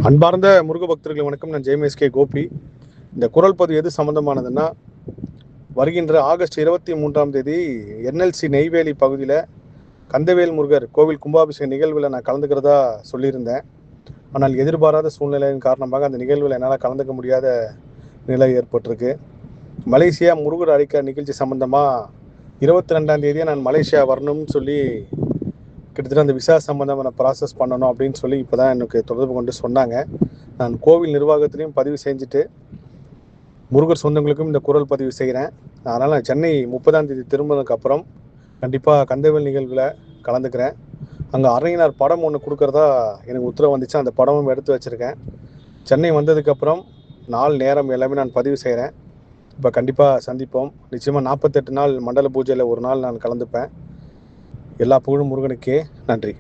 அன்பார்ந்த முருக பக்தர்கள் வணக்கம். நான் ஜெயமேஸ்கே கோபி. இந்த குரல் பதிவு எது சம்மந்தமானதுன்னா, வருகின்ற ஆகஸ்ட் 23ஆம் தேதி என்எல்சி நெய்வேலி பகுதியில் கந்தவேல் முருகர் கோவில் கும்பாபிஷேக நிகழ்வில் நான் கலந்துக்கிறதா சொல்லியிருந்தேன். ஆனால் எதிர்பாராத சூழ்நிலையின் காரணமாக அந்த நிகழ்வில் என்னால் கலந்துக்க முடியாத நிலை ஏற்பட்டிருக்கு. மலேசியா முருகர் அழைக்க நிகழ்ச்சி சம்மந்தமாக 22ஆம் தேதியே நான் மலேசியா வரணும்னு சொல்லி கிட்டத்தட்ட அந்த விசா சம்மந்தமான ப்ராசஸ் பண்ணணும் அப்படின்னு சொல்லி இப்போ தான் எனக்கு தொடர்பு கொண்டு சொன்னாங்க. நான் கோவில் நிர்வாகத்திலையும் பதிவு செஞ்சுட்டு முருகர் சொந்தங்களுக்கும் இந்த குரல் பதிவு செய்கிறேன். அதனால் நான் சென்னை 30ஆம் தேதி திரும்பினதுக்கப்புறம் கண்டிப்பாக கந்தவேல் நிகழ்வில் கலந்துக்கிறேன். அங்கே அரையினார் படம் ஒன்று கொடுக்குறதா எனக்கு உத்தரவு வந்துச்சு. அந்த படமும் எடுத்து வச்சுருக்கேன். சென்னை வந்ததுக்கப்புறம் நாள் நேரம் எல்லாமே நான் பதிவு செய்கிறேன். இப்போ கண்டிப்பாக சந்திப்போம். நிச்சயமாக 48 நாள் மண்டல பூஜையில் ஒரு நாள் நான் கலந்துப்பேன். எல்லா புகழும் முருகனுக்கே. நன்றி.